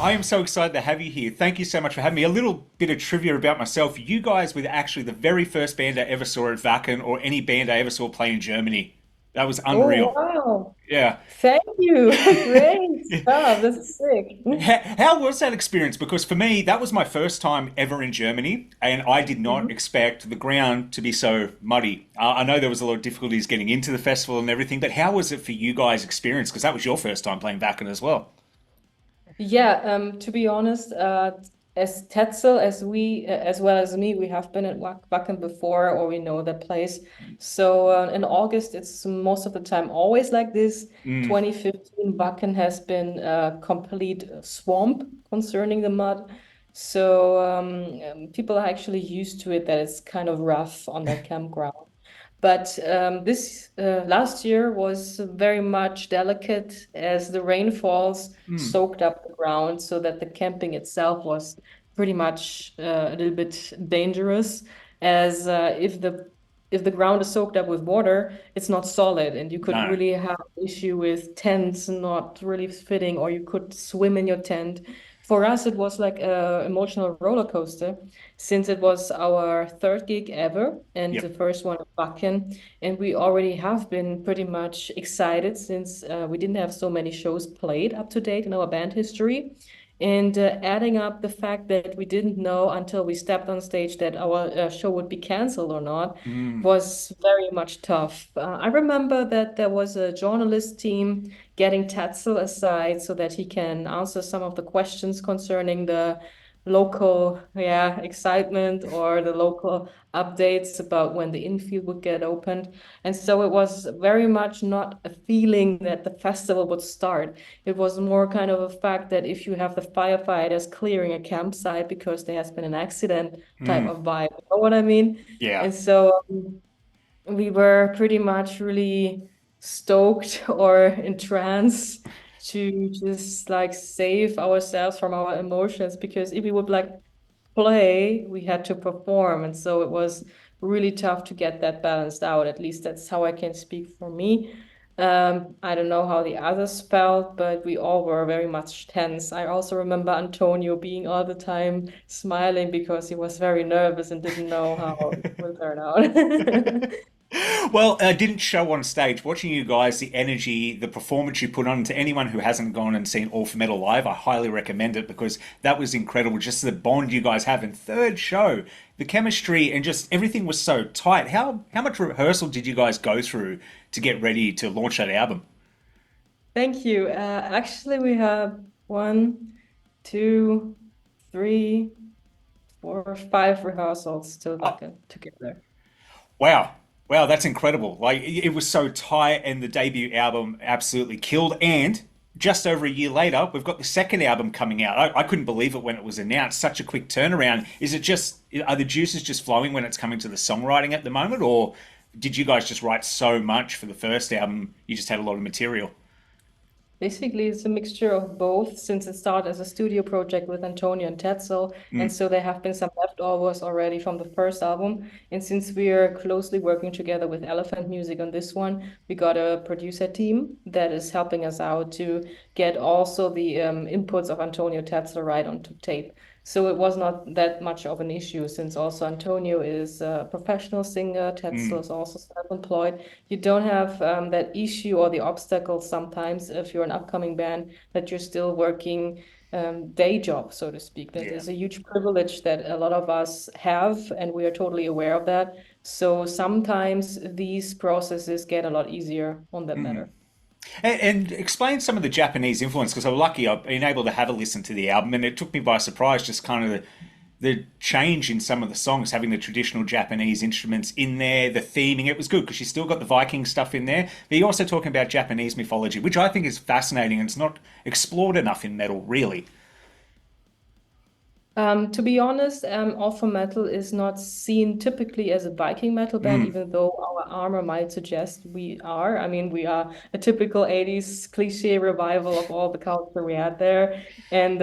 I am so excited to have you here. Thank you so much for having me. A little bit of trivia about myself. You guys were actually the very first band I ever saw at Wacken or any band I ever saw play in Germany. That was Oh, unreal. wow. Yeah. Thank you. Great stuff. This is sick. How was that experience? Because for me, that was my first time ever in Germany, and I did not Mhm. expect the ground to be so muddy. I know there was a lot of difficulties getting into the festival and everything, but how was it for you guys' experience? Because that was your first time playing Wacken as well. Yeah, to be honest, as Tetzel, as well as me, we have been at Wacken before, or we know that place. So in August, it's most of the time always like this. Mm, 2015, Wacken has been a complete swamp concerning the mud. So people are actually used to it that it's kind of rough on that campground. But this last year was very much delicate as the rainfalls mm, soaked up the ground, so that the camping itself was pretty much a little bit dangerous. As if the ground is soaked up with water, it's not solid, and you could no. really have an issue with tents not really fitting, or you could swim in your tent. For us, it was like a emotional roller coaster since it was our third gig ever and the Yep. first one at Wacken. And we already have been pretty much excited since we didn't have so many shows played up to date in our band history. And adding up the fact that we didn't know until we stepped on stage that our show would be canceled or not Mm. was very much tough. I remember that there was a journalist team getting Tatzel aside so that he can answer some of the questions concerning the local, yeah, excitement or the local updates about when the infield would get opened. And so it was very much not a feeling that the festival would start. It was more kind of a fact that if you have the firefighters clearing a campsite because there has been an accident type Mm. of vibe. You know what I mean? Yeah. And so we were pretty much really stoked or entranced to just like save ourselves from our emotions because if we would like play, we had to perform. And so it was really tough to get that balanced out. At least that's how I can speak for me. I don't know how the others felt, but we all were very much tense. I also remember Antonio being all the time smiling because he was very nervous and didn't know how it would turn out. Well, I didn't show on stage. Watching you guys, the energy, the performance you put on, to anyone who hasn't gone and seen All for Metal live, I highly recommend it because that was incredible. Just the bond you guys have in third show, the chemistry, and just everything was so tight. How much rehearsal did you guys go through to get ready to launch that album? Thank you. Actually, we have one, two, three, four, five rehearsals till Oh, Wacken together. wow. Wow, that's incredible. Like it was so tight and the debut album absolutely killed. And just over a year later, we've got the second album coming out. I couldn't believe it when it was announced. Such a quick turnaround. Is it just are the juices just flowing when it's coming to the songwriting at the moment, or did you guys just write so much for the first album you just had a lot of material? Basically, it's a mixture of both since it started as a studio project with Antonio and Tetzel. And Mm, so there have been some leftovers already from the first album. And since we are closely working together with Elephant Music on this one, we got a producer team that is helping us out to get also the inputs of Antonio Tetzel right onto tape. So it was not that much of an issue since also Antonio is a professional singer, Tetzel mm. is also self-employed. You don't have that issue or the obstacle sometimes if you're an upcoming band that you're still working day job, so to speak. That Yeah. is a huge privilege that a lot of us have, and we are totally aware of that. So sometimes these processes get a lot easier on that matter. And explain some of the Japanese influence because I'm lucky I've been able to have a listen to the album and it took me by surprise just kind of the change in some of the songs, having the traditional Japanese instruments in there, the theming. It was good because you still got the Viking stuff in there, but you're also talking about Japanese mythology, which I think is fascinating and it's not explored enough in metal, really. To be honest, Alpha Metal is not seen typically as a Viking metal band, Mm, even though our armor might suggest we are. I mean, we are a typical 80s cliche revival of all the culture we had there. And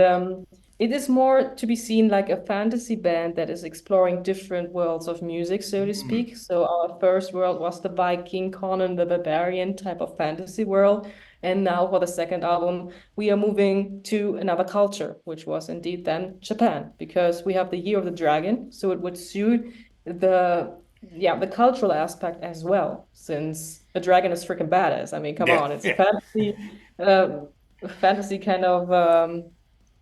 it is more to be seen like a fantasy band that is exploring different worlds of music, so to mm, speak. So our first world was the Viking, Conan the Barbarian type of fantasy world. And now for the second album, we are moving to another culture, which was indeed then Japan, because we have the Year of the Dragon, so it would suit the the cultural aspect as well, since a dragon is freaking badass. I mean, come Yeah, on, it's a yeah, uh, fantasy kind of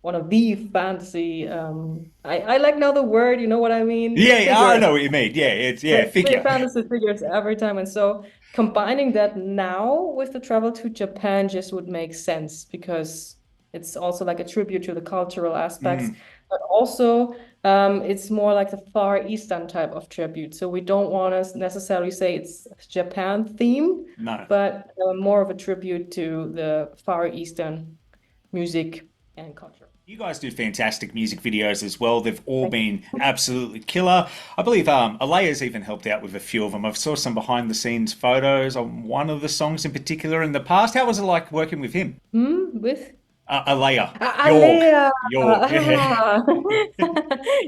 one of the fantasy. I like now the word, you know what I mean? yeah, yeah, I Figure. know what you mean. Yeah, it's yeah, The figure. fantasy figures every time. And so combining that now with the travel to Japan just would make sense because it's also like a tribute to the cultural aspects, Mm, but also it's more like the Far Eastern type of tribute. So we don't want to necessarily say it's Japan themed, no. but more of a tribute to the Far Eastern music and culture. You guys do fantastic music videos as well. They've all Thank been absolutely killer. I believe Alea's even helped out with a few of them. I've saw some behind the scenes photos on one of the songs in particular in the past. How was it like working with him? you. With Alea, York, Alea. York. Yeah.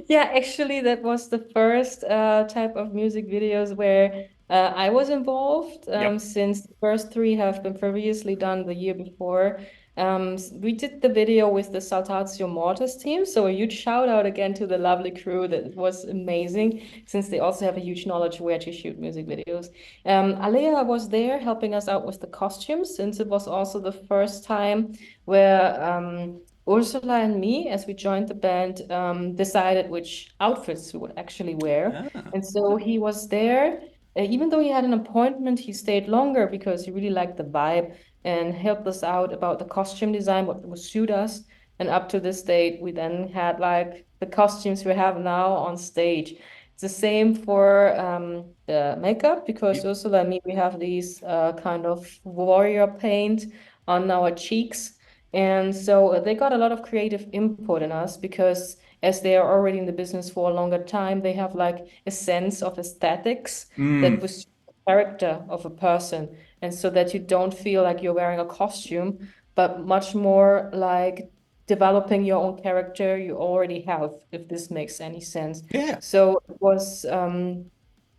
Yeah, actually, that was the first type of music videos where I was involved, Yep. since the first three have been previously done the year before. We did the video with the Saltatio Mortis team, so a huge shout out again to the lovely crew. That was amazing, since they also have a huge knowledge where to shoot music videos. Alea was there helping us out with the costumes, since it was also the first time where Ursula and me, as we joined the band, decided which outfits we would actually wear. Ah, And so he was there. Even though he had an appointment, he stayed longer because he really liked the vibe and helped us out about the costume design, what would suit us. And up to this date, we then had like the costumes we have now on stage. It's the same for the makeup because yep. Ursula and me, we have these kind of warrior paint on our cheeks. And so they got a lot of creative input in us because as they are already in the business for a longer time, they have like a sense of aesthetics that Mm, was the character of a person. And so that you don't feel like you're wearing a costume, but much more like developing your own character you already have, if this makes any sense. yeah. So it was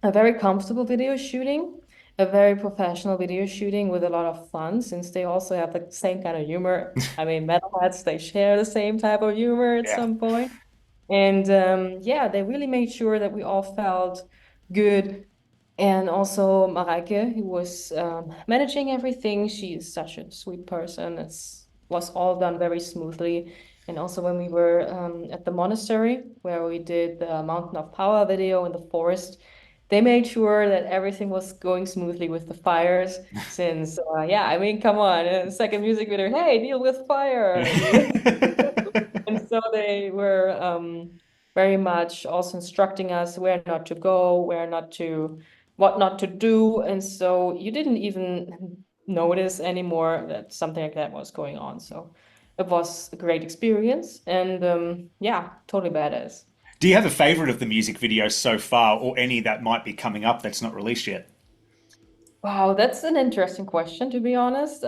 a very comfortable video shooting, a very professional video shooting with a lot of fun, since they also have the same kind of humor. I mean, metalheads, they share the same type of humor at Yeah. some point. And yeah, they really made sure that we all felt good. And also Mareike, who was managing everything. She is such a sweet person. It was all done very smoothly. And also when we were at the monastery, where we did the Mountain of Power video in the forest, they made sure that everything was going smoothly with the fires. Since, yeah, I mean, come on, second music video, hey, deal with fire. And so they were very much also instructing us where not to go, where not to, what not to do. And so you didn't even notice anymore that something like that was going on. So it was a great experience. And yeah, totally badass. Do you have a favorite of the music videos so far, or any that might be coming up that's not released yet? Wow, that's an interesting question, to be honest.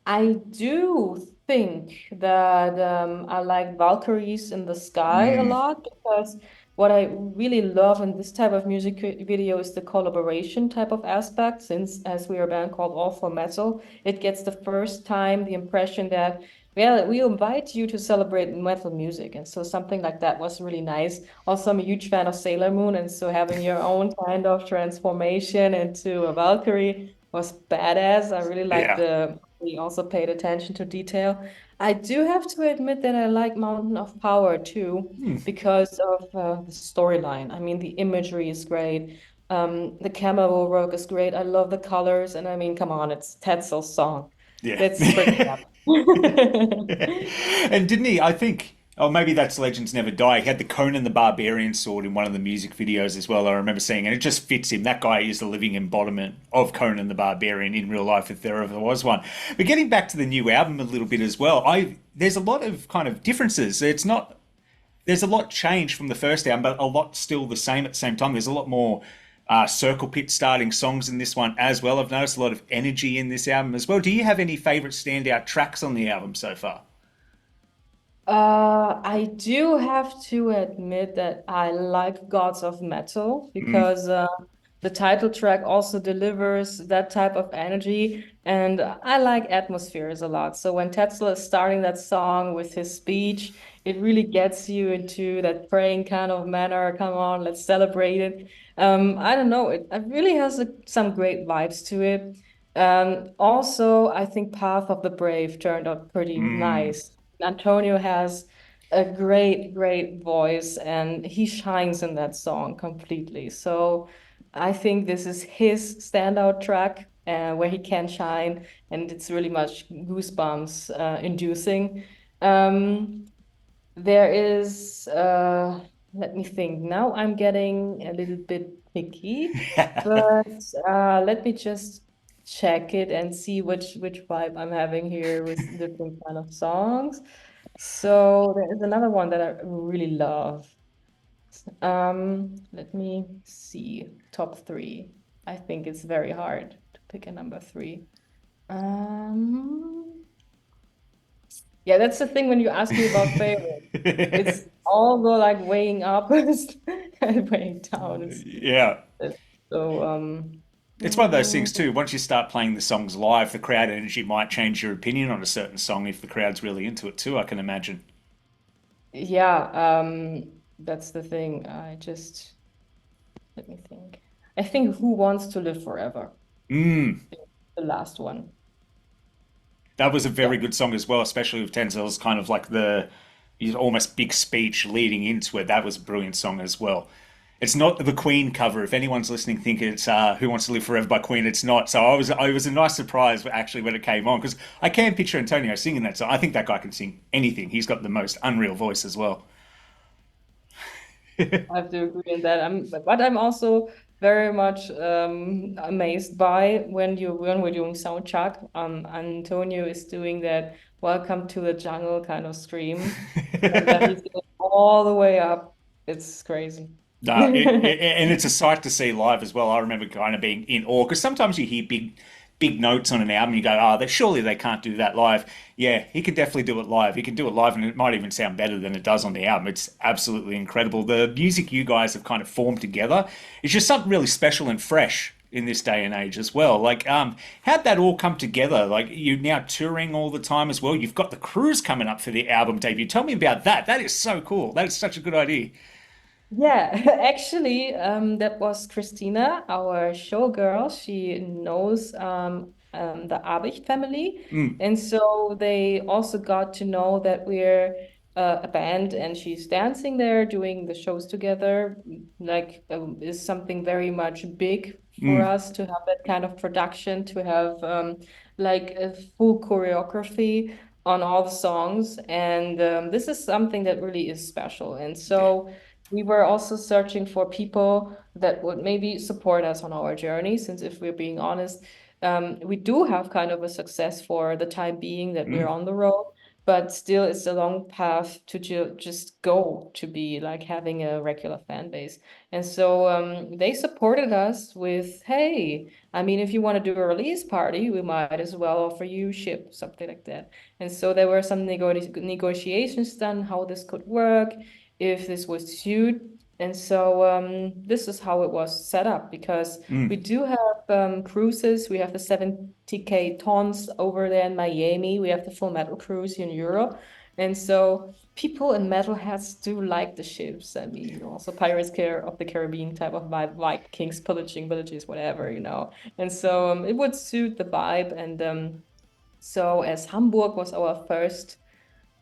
I do think that I like Valkyries in the Sky a Mm, lot because what I really love in this type of music video is the collaboration type of aspect. Since, as we are a band called All for Metal, it gets the first time the impression that, well, we invite you to celebrate metal music. And so something like that was really nice. Also, I'm a huge fan of Sailor Moon, and so having your own kind of transformation into a Valkyrie was badass. I really liked yeah. the, we also paid attention to detail. I do have to admit that I like Mountain of Power too, Hmm. because of the storyline. I mean, the imagery is great. The camera work is great. I love the colors, and I mean, come on, it's Tetzel's song. Yeah. That's freaking And didn't he? I think, oh, maybe that's Legends Never Die. He had the Conan the Barbarian sword in one of the music videos as well. I remember seeing, and it just fits him. That guy is the living embodiment of Conan the Barbarian in real life, if there ever was one. But getting back to the new album a little bit as well, I there's a lot of kind of differences. It's not there's a lot changed from the first album, but a lot still the same at the same time. There's a lot more circle pit starting songs in this one as well. I've noticed a lot of energy in this album as well. Do you have any favorite standout tracks on the album so far? I do have to admit that I like Gods of Metal Mm, because the title track also delivers that type of energy. And I like atmospheres a lot. So when Tetzel is starting that song with his speech, it really gets you into that praying kind of manner. Come on, let's celebrate it. I don't know. It really has some great vibes to it. Also, I think Path of the Brave turned out pretty Mm. nice. Antonio has a great, great voice, and he shines in that song completely. So I think this is his standout track where he can shine, and it's really much goosebumps inducing. Um, there is, let me think. Now I'm getting a little bit picky, but let me just check it and see which vibe I'm having here with different kind of songs. So there is another one that I really love. Let me see. Top three. I think it's very hard to pick a number three. Yeah, that's the thing when you ask me about favorites. It's all the like weighing up and weighing down. Yeah. So It's one of those things mm, too. Once you start playing the songs live, the crowd energy might change your opinion on a certain song if the crowd's really into it too, I can imagine. yeah, that's the thing. Let me think. I think Who Wants to Live Forever? Mm. The last one. That was a Yeah. very good song as well, especially with Tenzel's kind of like the his almost big speech leading into it. That was a brilliant song as well. It's not the Queen cover. If anyone's listening, think it's "Who Wants to Live Forever" by Queen. It's not. So I was a nice surprise actually when it came on because I can picture Antonio singing that song. I think that guy can sing anything. He's got the most unreal voice as well. I have to agree on that. But I'm also very much amazed by when we're doing sound check. Antonio is doing that "Welcome to the Jungle" kind of scream, and that he's going all the way up. It's crazy. No, and it's a sight to see live as well. I remember kind of being in awe because sometimes you hear big notes on an album. You go, oh, that surely they can't do that live. Yeah, he can definitely do it live. He can do it live, and it might even sound better than it does on the album. It's absolutely incredible. The music you guys have kind of formed together is just something really special and fresh in this day and age as well. Like, how'd that all come together? Like, you're now touring all the time as well. You've got the cruise coming up for the album debut. Tell me about that. That is so cool. That is such a good idea. Yeah, actually, that was Christina, our showgirl. She knows the Abicht family. Mm, And so they also got to know that we're a band and she's dancing there, doing the shows together. Like, is something very much big for mm, us to have that kind of production, to have like a full choreography on all the songs. And this is something that really is special. And yeah. so we were also searching for people that would maybe support us on our journey, since if we're being honest, we do have kind of a success for the time being that we're Mm, on the road, but still it's a long path to just go to be like having a regular fan base. And so they supported us with, hey, I mean, if you want to do a release party, we might as well offer you ship, something like that. And so there were some negotiations done, how this could work, if this would suit. And so this is how it was set up because we mm. do have cruises. We have the 70K tons over there in Miami. We have the full metal cruise here in Europe. And so people in metalheads do like the ships. I mean, also Pirates of the Caribbean type of vibe, Vikings pillaging villages, whatever, you know. And so it would suit the vibe. And so as Hamburg was our first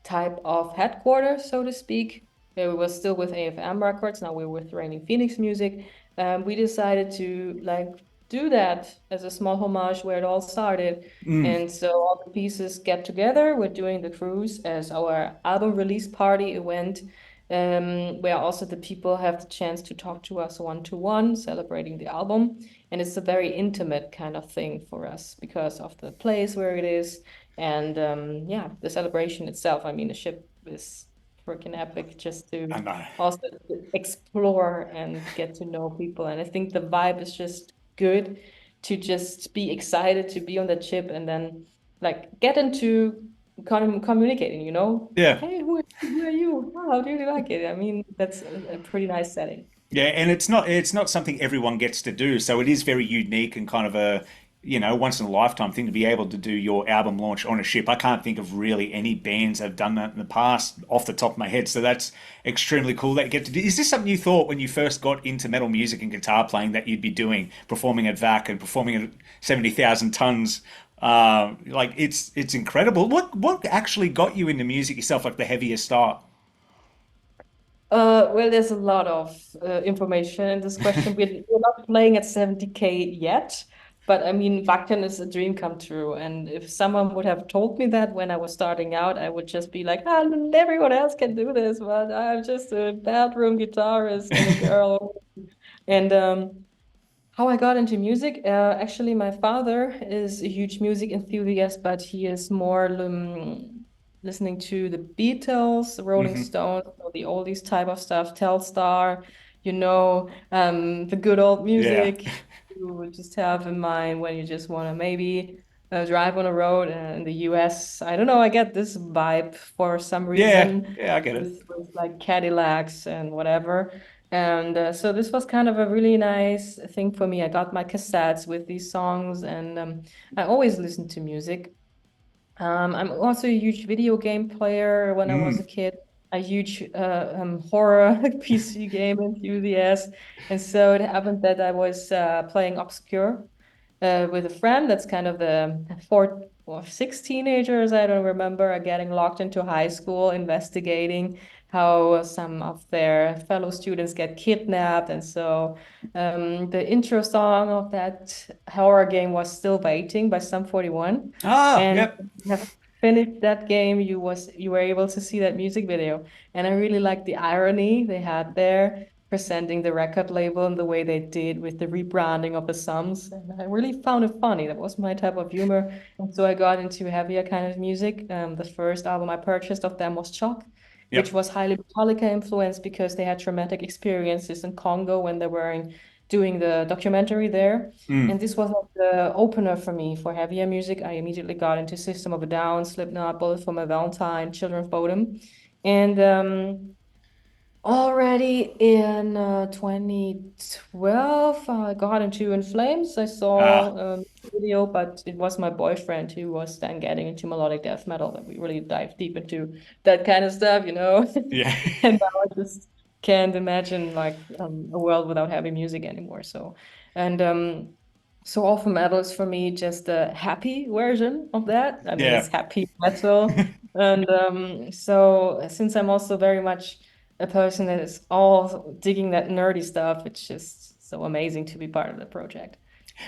type of headquarters, so to speak. We were still with AFM Records. Now we're with Raining Phoenix Music. We decided to like do that as a small homage where it all started. Mm, And so all the pieces get together. We're doing the cruise as our album release party event, where also the people have the chance to talk to us one to one, celebrating the album. And it's a very intimate kind of thing for us because of the place where it is and yeah, the celebration itself. I mean, the ship is freaking epic just I to know. also explore and get to know people. And I think the vibe is just good to just be excited to be on the ship and then like get into communicating, you know? Yeah. Hey, who are you? Oh, how do you like it? I mean, that's a pretty nice setting. Yeah, and it's not something everyone gets to do, so it is very unique and kind of a, once in a lifetime thing to be able to do your album launch on a ship. I can't think of really any bands that have done that in the past off the top of my head, so that's extremely cool that you get to do. Is this something you thought when you first got into metal music and guitar playing that you'd be doing, performing at VAC and performing at 70,000 tons? Like it's incredible. What actually got you into music yourself, like the heavier start? Well, there's a lot of information in this question. We're not playing at 70K yet, but I mean, Wacken is a dream come true. And if someone would have told me that when I was starting out, I would just be like, ah, everyone else can do this, but I'm just a bathroom guitarist and a girl. And how I got into music, actually, my father is a huge music enthusiast, but he is more listening to the Beatles, the Rolling Hmm. Stones, so the oldies type of stuff, Telstar, the good old Yeah. music you would just have in mind when you just want to maybe drive on a road in the US. I don't know, I get this vibe for some Yeah, reason yeah, I get it. with like Cadillacs and whatever. And so this was kind of a really nice thing for me. I got my cassettes with these songs, and I always listened to music. I'm also a huge video game player when I was a Mm. kid, a huge horror PC game enthusiast. And so it happened that I was playing Obscure with a friend. That's kind of the four or six teenagers, I don't remember, are getting locked into high school, investigating how some of their fellow students get kidnapped. And so the intro song of that horror game was Still Waiting by Sum 41. Ah, And yep. have finished that game, you were able to see that music video. And I really liked the irony they had there, presenting the record label in the way they did with the rebranding of the Sums. And I really found it funny. That was my type of humor. And so I got into heavier kind of music. The first album I purchased of them was Chalk, which Yep. was highly Metallica influenced because they had traumatic experiences in Congo when they were doing the documentary there. And Mm. this was like the opener for me for heavier music. I immediately got into System of a Down, Slipknot, Bullet for My Valentine, Children of Bodom. And already in 2012, I got into In Flames. I Ah, saw a video, but it was my boyfriend who was then getting into melodic death metal that we really dived deep into that kind of stuff. yeah. And now I just can't imagine like a world without heavy music anymore. And so often metal is for me just a happy version of that. I mean, it's Yeah. happy metal. And so since I'm also very much a person that is all digging that nerdy stuff, it's just so amazing to be part of the project.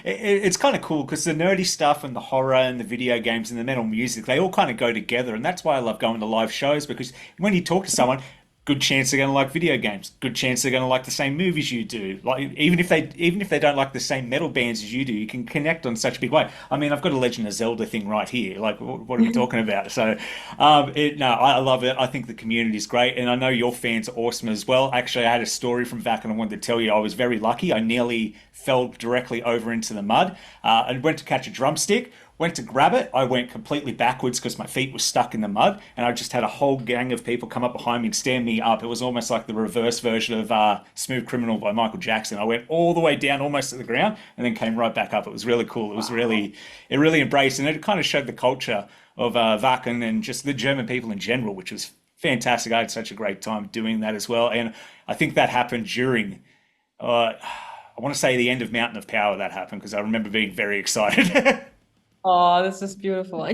It's kind of cool because the nerdy stuff and the horror and the video games and the metal music, they all kind of go together. And that's why I love going to live shows because when you talk to someone, good chance they're going to like video games. Good chance they're going to like the same movies you do. Like even if they don't like the same metal bands as you do, you can connect on such a big way. I mean, I've got a Legend of Zelda thing right here. Like, what are we talking about? So, no, I love it. I think the community is great, and I know your fans are awesome as well. Actually, I had a story from back, and I wanted to tell you I was very lucky. I nearly fell directly over into the mud. I went to catch a drumstick. Went to grab it. I went completely backwards because my feet were stuck in the mud, and I just had a whole gang of people come up behind me and stand me up. It was almost like the reverse version of "Smooth Criminal" by Michael Jackson. I went all the way down, almost to the ground, and then came right back up. It was really cool. It really embraced, and it kind of showed the culture of Wacken and just the German people in general, which was fantastic. I had such a great time doing that as well, and I think that happened during. I want to say the end of Mountain of Power that happened because I remember being very excited. Oh, this is beautiful. I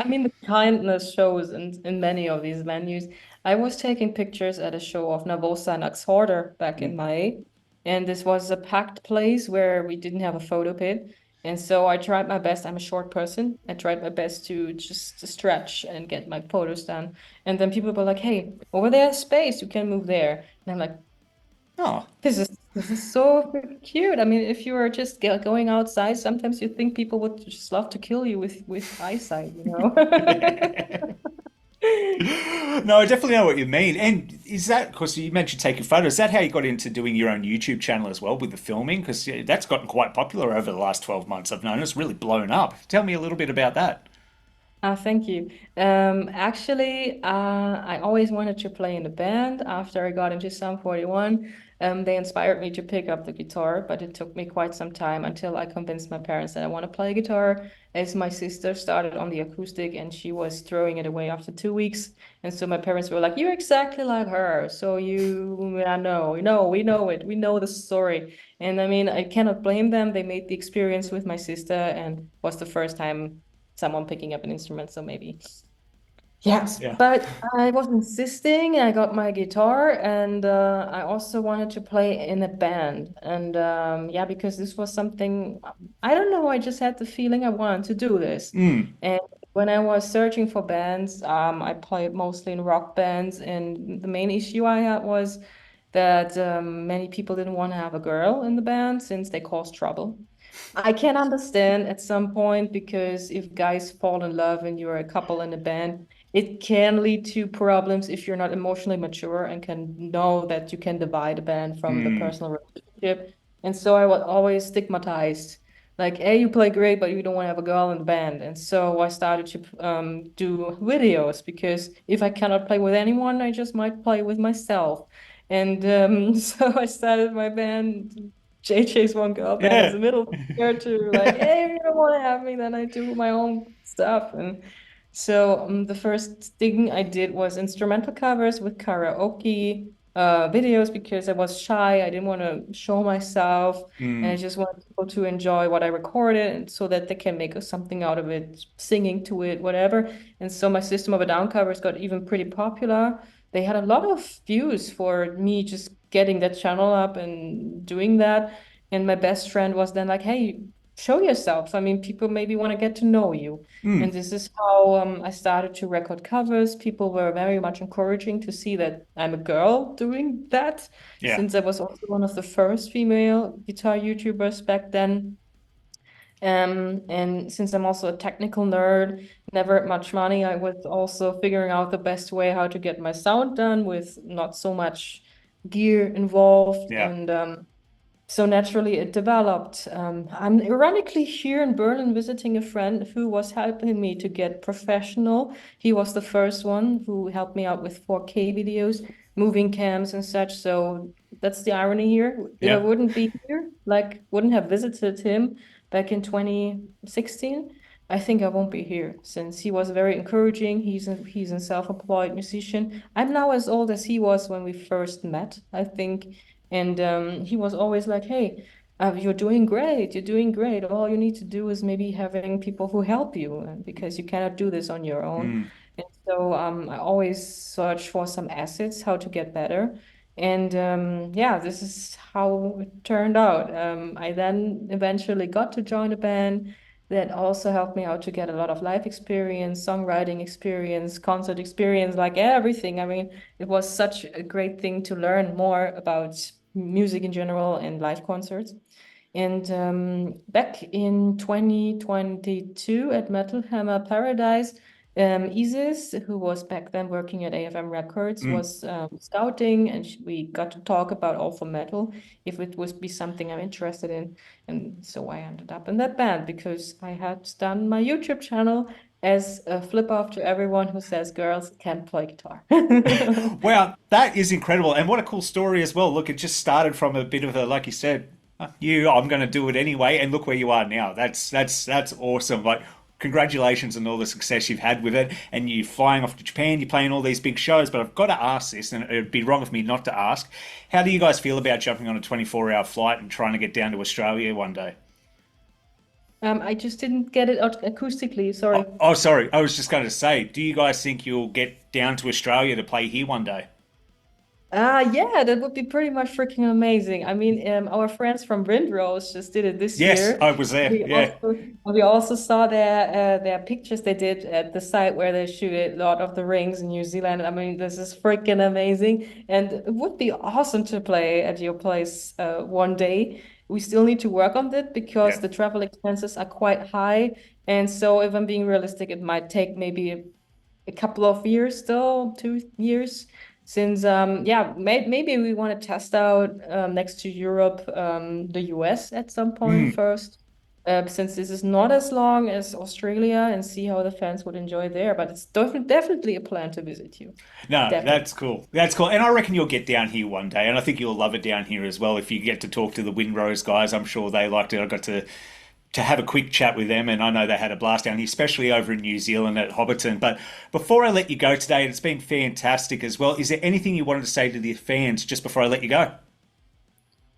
mean, the kindness shows in many of these venues. I was taking pictures at a show of Navosa Nax Hoarder back in May, and this was a packed place where we didn't have a photo pit. And so I tried my best. I'm a short person. I tried my best to just stretch and get my photos done. And then people were like, "Hey, over there's space. You can move there." And I'm like, Oh. this is so freaking cute. I mean, if you were just going outside, sometimes you think people would just love to kill you with eyesight. No, I definitely know what you mean. And is that because you mentioned taking photos? Is that how you got into doing your own YouTube channel as well with the filming? Because that's gotten quite popular over the last 12 months. I've known it's really blown up. Tell me a little bit about that. Thank you. Actually, I always wanted to play in a band after I got into Sum 41. They inspired me to pick up the guitar, but it took me quite some time until I convinced my parents that I want to play guitar, as my sister started on the acoustic and she was throwing it away after 2 weeks. And so my parents were like, "You're exactly like her. So I know, we know it. We know the story." And I mean, I cannot blame them. They made the experience with my sister and was the first time someone picking up an instrument. So maybe. Yes, Yeah. but I was insisting. I got my guitar, and I also wanted to play in a band. And yeah, because this was something, I don't know, I just had the feeling I wanted to do this. Mm. And when I was searching for bands, I played mostly in rock bands, and the main issue I had was that many people didn't want to have a girl in the band since they caused trouble. I can understand at some point because if guys fall in love and you're a couple in a band, it can lead to problems if you're not emotionally mature and can know that you can divide a band from the Mm. personal relationship. And so I was always stigmatized. Like, hey, you play great, but you don't want to have a girl in the band. And so I started to do videos because if I cannot play with anyone, I just might play with myself. And so I started my band, JJ's One Girl Band, as Yeah. a middle finger to like, hey, if you don't want to have me, then I do my own stuff. And so the first thing I did was instrumental covers with karaoke videos because I was shy. I didn't want to show myself, and I Mm. just wanted people to enjoy what I recorded, and so that they can make something out of it, singing to it, whatever. And so my System of a Down covers got even pretty popular. They had a lot of views for me just getting that channel up and doing that. And my best friend was then like, "Hey, show yourself. I mean, people maybe want to get to know you." And Mm. this is how I started to record covers. People were very much encouraging to see that I'm a girl doing that, Yeah. since I was also one of the first female guitar YouTubers back then. And since I'm also a technical nerd, never had much money, I was also figuring out the best way how to get my sound done with not so much gear involved. Yeah. And so naturally it developed. I'm ironically here in Berlin visiting a friend who was helping me to get professional. He was the first one who helped me out with 4K videos, moving cams and such. So that's the irony here. If I Yeah. wouldn't be here, like wouldn't have visited him back in 2016, I think I won't be here since he was very encouraging. He's a self-employed musician. I'm now as old as he was when we first met, I think. And he was always like, "Hey, you're doing great. You're doing great. All you need to do is maybe having people who help you because you cannot do this on your own." Mm. And so I always search for some assets, how to get better. And yeah, this is how it turned out. I then eventually got to join a band that also helped me out to get a lot of life experience, songwriting experience, concert experience, like everything. I mean, it was such a great thing to learn more about music in general and live concerts. And back in 2022 at Metal Hammer Paradise, Isis, who was back then working at AFM Records, Mm. was scouting, and we got to talk about all for metal, if it would be something I'm interested in. And so I ended up in that band because I had done my YouTube channel as a flip off to everyone who says girls can't play guitar. Wow, that is incredible, and what a cool story as well. Look, it just started from a bit of a, like you said, I'm going to do it anyway, and look where you are now. That's awesome. Like, congratulations on all the success you've had with it, and you flying off to Japan, you're playing all these big shows. But I've got to ask this, and it'd be wrong of me not to ask. How do you guys feel about jumping on a 24-hour flight and trying to get down to Australia one day? I just didn't get it out acoustically, sorry. Oh, sorry. I was just going to say, do you guys think you'll get down to Australia to play here one day? Yeah, that would be pretty much freaking amazing. I mean, our friends from Windrose just did it this Yes, year. I was there. Yeah. We also saw their pictures they did at the site where they shoot Lord of the Rings in New Zealand. I mean, this is freaking amazing, and it would be awesome to play at your place one day. We still need to work on that because Yeah. the travel expenses are quite high, and so if I'm being realistic, it might take maybe a couple of years still, 2 years, since yeah, maybe we want to test out next to Europe, the US at some point Mm. first. since this is not as long as Australia, and see how the fans would enjoy there. But it's definitely a plan to visit you. No, Definitely. that's cool. That's cool. And I reckon you'll get down here one day. And I think you'll love it down here as well. If you get to talk to the Windrose guys, I'm sure they liked it. I got to have a quick chat with them, and I know they had a blast down here, especially over in New Zealand at Hobbiton. But before I let you go today, and it's been fantastic as well, is there anything you wanted to say to the fans just before I let you go?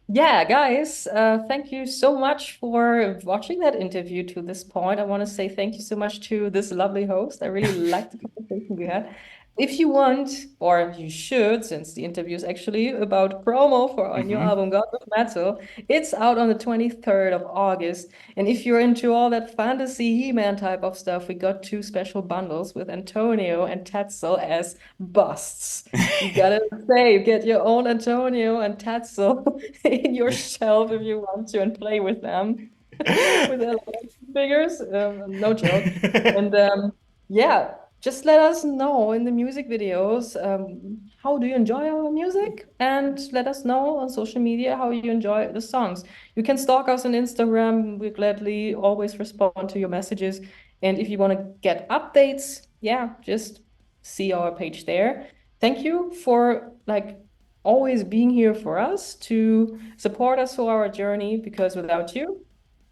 Yeah, guys, thank you so much for watching that interview to this point. I want to say thank you so much to this lovely host. I really liked the conversation we had. If you want, or you should, since the interview is actually about promo for our new Hmm. album, God of Metal, it's out on the 23rd of August. And if you're into all that fantasy He-Man type of stuff, we got two special bundles with Antonio and Tetzel as busts. You gotta say, get your own Antonio and Tatsu in your shelf if you want to and play with them with their figures. No joke. And yeah, just let us know in the music videos how do you enjoy our music, and let us know on social media how you enjoy the songs. You can stalk us on Instagram. We gladly always respond to your messages. And if you want to get updates, yeah, just see our page there. Thank you for like always being here for us to support us for our journey, because without you,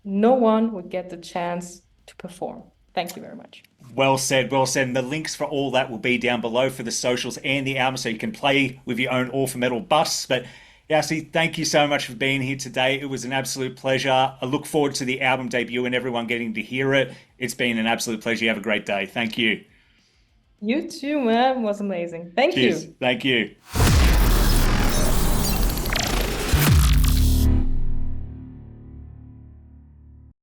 no one would get the chance to perform. Thank you very much. Well said, well said. And the links for all that will be down below for the socials and the album so you can play with your own All for Metal busts. But Yassi, thank you so much for being here today. It was an absolute pleasure. I look forward to the album debut and everyone getting to hear it. It's been an absolute pleasure. You have a great day. Thank you. You too, man. It was amazing. Thank Cheers. you. Thank you.